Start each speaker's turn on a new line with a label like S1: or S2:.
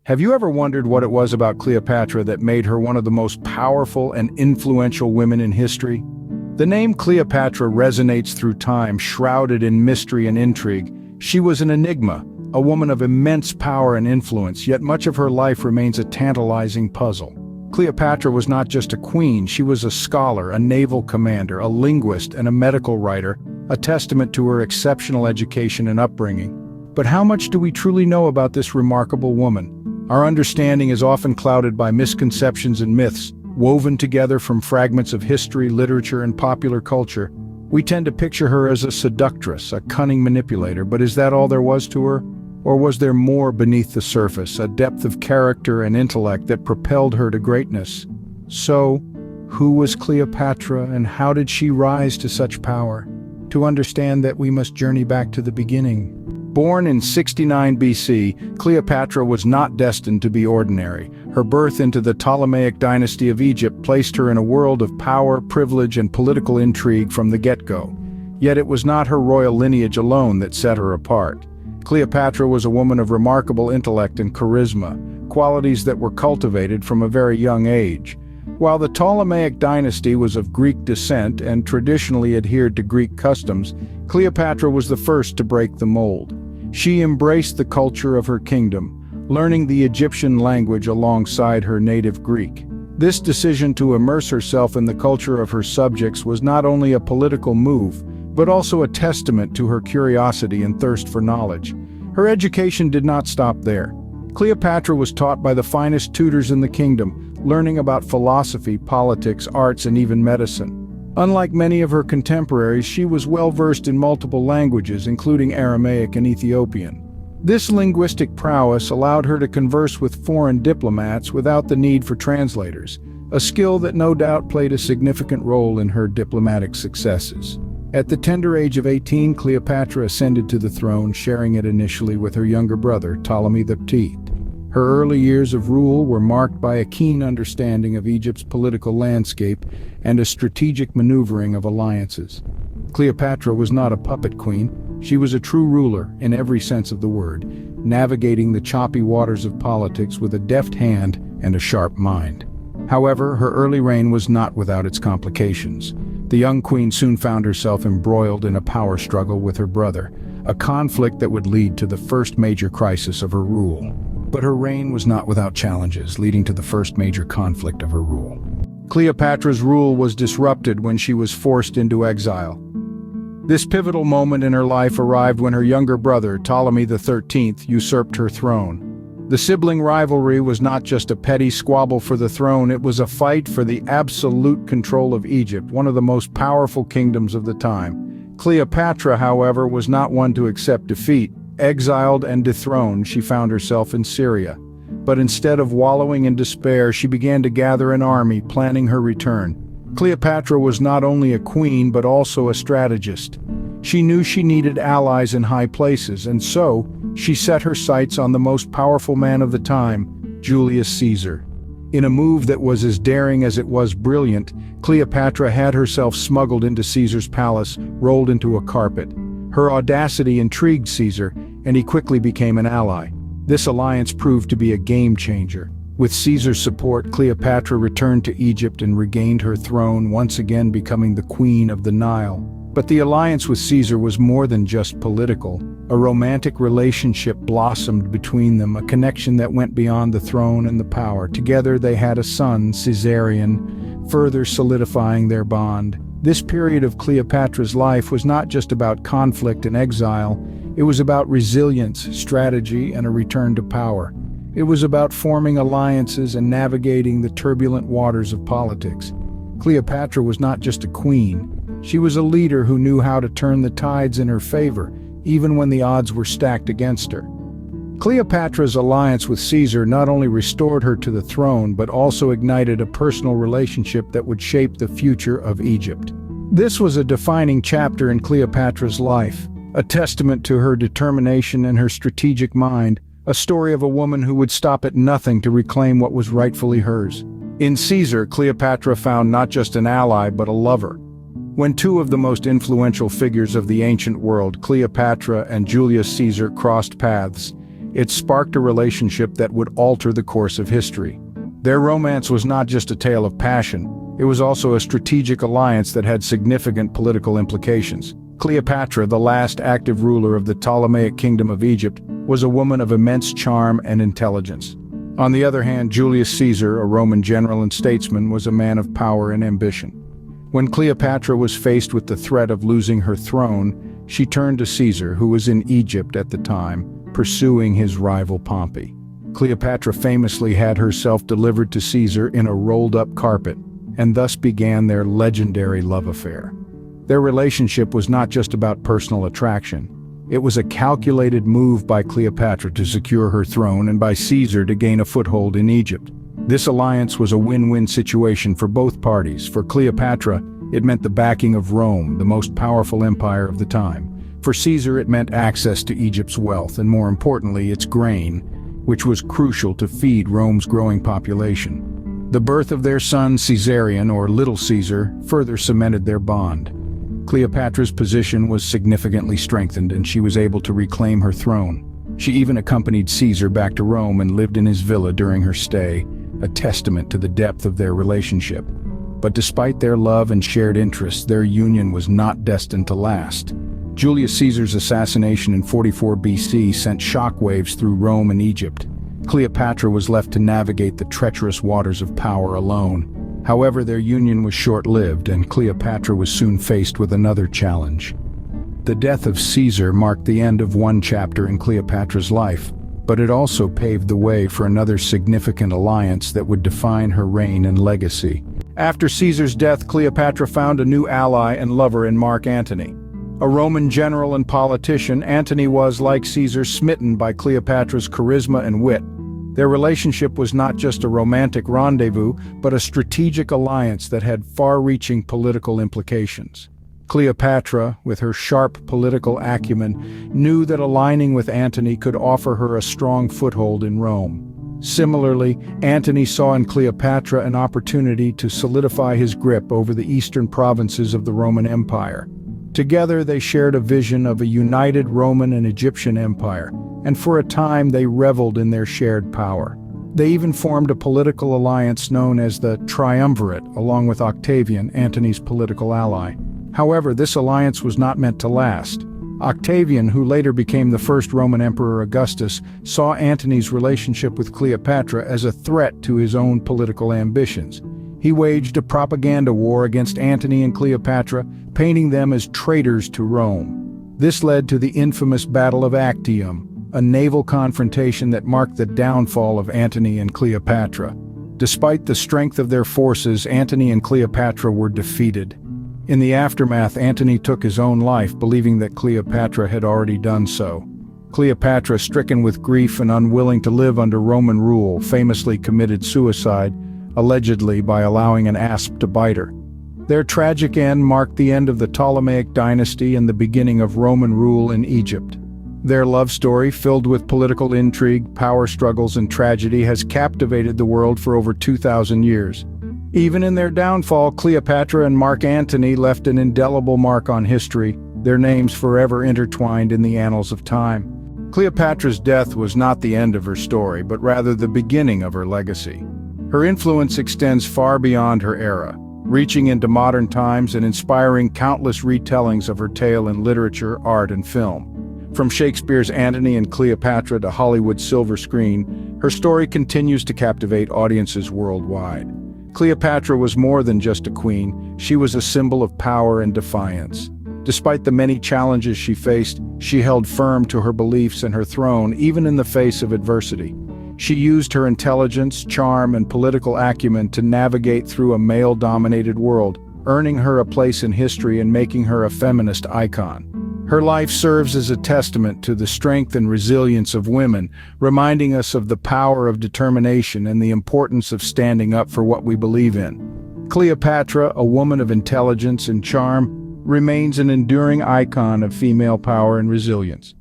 S1: Have you ever wondered what it was about Cleopatra that made her one of the most powerful and influential women in history? The name Cleopatra resonates through time, shrouded in mystery and intrigue. She was an enigma, a woman of immense power and influence, yet much of her life remains a tantalizing puzzle. Cleopatra was not just a queen, she was a scholar, a naval commander, a linguist, and a medical writer, a testament to her exceptional education and upbringing. But how much do we truly know about this remarkable woman? Our understanding is often clouded by misconceptions and myths, woven together from fragments of history, literature, and popular culture. We tend to picture her as a seductress, a cunning manipulator, but is that all there was to her? Or was there more beneath the surface, a depth of character and intellect that propelled her to greatness? So, who was Cleopatra and how did she rise to such power? To understand that, we must journey back to the beginning. Born in 69 BC, Cleopatra was not destined to be ordinary. Her birth into the Ptolemaic dynasty of Egypt placed her in a world of power, privilege, and political intrigue from the get-go. Yet it was not her royal lineage alone that set her apart. Cleopatra was a woman of remarkable intellect and charisma, qualities that were cultivated from a very young age. While the Ptolemaic dynasty was of Greek descent and traditionally adhered to Greek customs, Cleopatra was the first to break the mold. She embraced the culture of her kingdom, learning the Egyptian language alongside her native Greek. This decision to immerse herself in the culture of her subjects was not only a political move, but also a testament to her curiosity and thirst for knowledge. Her education did not stop there. Cleopatra was taught by the finest tutors in the kingdom, learning about philosophy, politics, arts, and even medicine. Unlike many of her contemporaries, she was well versed in multiple languages, including Aramaic and Ethiopian. This linguistic prowess allowed her to converse with foreign diplomats without the need for translators, a skill that no doubt played a significant role in her diplomatic successes. At the tender age of 18, Cleopatra ascended to the throne, sharing it initially with her younger brother, Ptolemy XIII. Her early years of rule were marked by a keen understanding of Egypt's political landscape and a strategic maneuvering of alliances. Cleopatra was not a puppet queen, she was a true ruler in every sense of the word, navigating the choppy waters of politics with a deft hand and a sharp mind. However, her early reign was not without its complications. The young queen soon found herself embroiled in a power struggle with her brother, a conflict that would lead to the first major crisis of her rule. But her reign was not without challenges, leading to the first major conflict of her rule. Cleopatra's rule was disrupted when she was forced into exile. This pivotal moment in her life arrived when her younger brother, Ptolemy XIII, usurped her throne. The sibling rivalry was not just a petty squabble for the throne, it was a fight for the absolute control of Egypt, one of the most powerful kingdoms of the time. Cleopatra, however, was not one to accept defeat. Exiled and dethroned, she found herself in Syria. But instead of wallowing in despair, she began to gather an army, planning her return. Cleopatra was not only a queen, but also a strategist. She knew she needed allies in high places, and so she set her sights on the most powerful man of the time, Julius Caesar. In a move that was as daring as it was brilliant, Cleopatra had herself smuggled into Caesar's palace, rolled into a carpet. Her audacity intrigued Caesar, and he quickly became an ally. This alliance proved to be a game-changer. With Caesar's support, Cleopatra returned to Egypt and regained her throne, once again becoming the queen of the Nile. But the alliance with Caesar was more than just political. A romantic relationship blossomed between them, a connection that went beyond the throne and the power. Together they had a son, Caesarion, further solidifying their bond. This period of Cleopatra's life was not just about conflict and exile, it was about resilience, strategy, and a return to power. It was about forming alliances and navigating the turbulent waters of politics. Cleopatra was not just a queen, she was a leader who knew how to turn the tides in her favor, even when the odds were stacked against her. Cleopatra's alliance with Caesar not only restored her to the throne, but also ignited a personal relationship that would shape the future of Egypt. This was a defining chapter in Cleopatra's life, a testament to her determination and her strategic mind, a story of a woman who would stop at nothing to reclaim what was rightfully hers. In Caesar, Cleopatra found not just an ally, but a lover. When two of the most influential figures of the ancient world, Cleopatra and Julius Caesar, crossed paths, It sparked a relationship that would alter the course of history. Their romance was not just a tale of passion, it was also a strategic alliance that had significant political implications. Cleopatra, the last active ruler of the Ptolemaic kingdom of Egypt, was a woman of immense charm and intelligence. On the other hand, Julius Caesar, a Roman general and statesman, was a man of power and ambition. When Cleopatra was faced with the threat of losing her throne, she turned to Caesar, who was in Egypt at the time, pursuing his rival Pompey. Cleopatra famously had herself delivered to Caesar in a rolled-up carpet, and thus began their legendary love affair. Their relationship was not just about personal attraction. It was a calculated move by Cleopatra to secure her throne and by Caesar to gain a foothold in Egypt. This alliance was a win-win situation for both parties. For Cleopatra, it meant the backing of Rome, the most powerful empire of the time. For Caesar, it meant access to Egypt's wealth, and more importantly, its grain, which was crucial to feed Rome's growing population. The birth of their son, Caesarion, or Little Caesar, further cemented their bond. Cleopatra's position was significantly strengthened, and she was able to reclaim her throne. She even accompanied Caesar back to Rome and lived in his villa during her stay, a testament to the depth of their relationship. But despite their love and shared interests, their union was not destined to last. Julius Caesar's assassination in 44 BC sent shockwaves through Rome and Egypt. Cleopatra was left to navigate the treacherous waters of power alone. However, their union was short-lived, and Cleopatra was soon faced with another challenge. The death of Caesar marked the end of one chapter in Cleopatra's life, but it also paved the way for another significant alliance that would define her reign and legacy. After Caesar's death, Cleopatra found a new ally and lover in Mark Antony. A Roman general and politician, Antony was, like Caesar, smitten by Cleopatra's charisma and wit. Their relationship was not just a romantic rendezvous, but a strategic alliance that had far-reaching political implications. Cleopatra, with her sharp political acumen, knew that aligning with Antony could offer her a strong foothold in Rome. Similarly, Antony saw in Cleopatra an opportunity to solidify his grip over the eastern provinces of the Roman Empire. Together, they shared a vision of a united Roman and Egyptian empire, and for a time they reveled in their shared power. They even formed a political alliance known as the Triumvirate, along with Octavian, Antony's political ally. However, this alliance was not meant to last. Octavian, who later became the first Roman Emperor Augustus, saw Antony's relationship with Cleopatra as a threat to his own political ambitions. He waged a propaganda war against Antony and Cleopatra, painting them as traitors to Rome. This led to the infamous Battle of Actium, a naval confrontation that marked the downfall of Antony and Cleopatra. Despite the strength of their forces, Antony and Cleopatra were defeated. In the aftermath, Antony took his own life, believing that Cleopatra had already done so. Cleopatra, stricken with grief and unwilling to live under Roman rule, famously committed suicide, allegedly by allowing an asp to bite her. Their tragic end marked the end of the Ptolemaic dynasty and the beginning of Roman rule in Egypt. Their love story, filled with political intrigue, power struggles, and tragedy, has captivated the world for over 2,000 years. Even in their downfall, Cleopatra and Mark Antony left an indelible mark on history, their names forever intertwined in the annals of time. Cleopatra's death was not the end of her story, but rather the beginning of her legacy. Her influence extends far beyond her era, reaching into modern times and inspiring countless retellings of her tale in literature, art, and film. From Shakespeare's Antony and Cleopatra to Hollywood's silver screen, her story continues to captivate audiences worldwide. Cleopatra was more than just a queen, she was a symbol of power and defiance. Despite the many challenges she faced, she held firm to her beliefs and her throne, even in the face of adversity. She used her intelligence, charm, and political acumen to navigate through a male-dominated world, earning her a place in history and making her a feminist icon. Her life serves as a testament to the strength and resilience of women, reminding us of the power of determination and the importance of standing up for what we believe in. Cleopatra, a woman of intelligence and charm, remains an enduring icon of female power and resilience.